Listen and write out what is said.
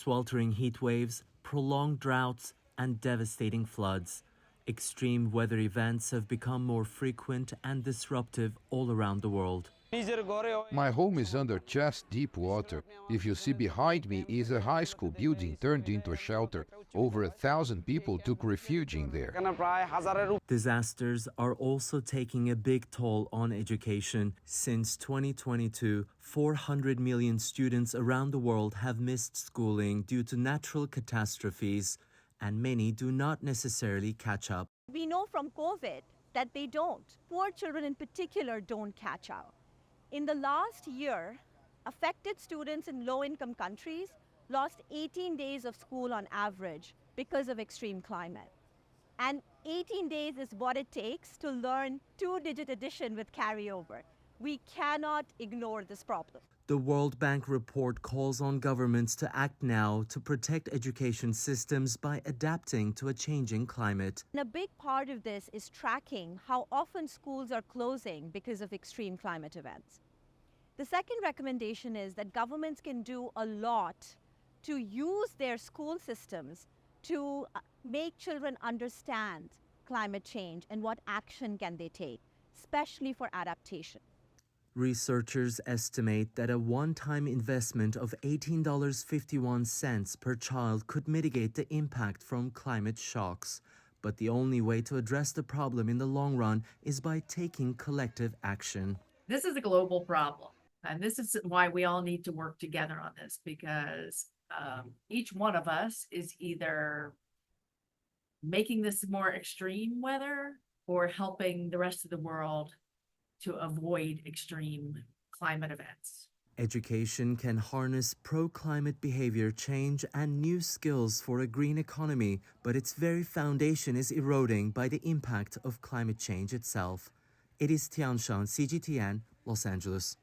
sweltering heat waves, prolonged droughts, and devastating floods. Extreme weather events have become more frequent and disruptive all around the world. My home is under chest-deep water. If you see behind me is a high school building turned into a shelter. Over 1,000 people took refuge in there. Disasters are also taking a big toll on education. Since 2022, 400 million students around the world have missed schooling due to natural catastrophes, and many do not necessarily catch up. We know from COVID that they don't. Poor children in particular don't catch up. In the last year, affected students in low-income countries lost 18 days of school on average because of extreme climate. And 18 days is what it takes to learn two-digit addition with carryover. We cannot ignore this problem. The World Bank report calls on governments to act now to protect education systems by adapting to a changing climate. And a big part of this is tracking how often schools are closing because of extreme climate events. The second recommendation is that governments can do a lot to use their school systems to make children understand climate change and what action can they take, especially for adaptation. Researchers estimate that a one-time investment of $18.51 per child could mitigate the impact from climate shocks. But the only way to address the problem in the long run is by taking collective action. This is a global problem, and this is why we all need to work together on this, because each one of us is either making this more extreme weather or helping the rest of the world to avoid extreme climate events. Education can harness pro-climate behavior change and new skills for a green economy, but its very foundation is eroding by the impact of climate change itself. It is Tiyansan, CGTN, Los Angeles.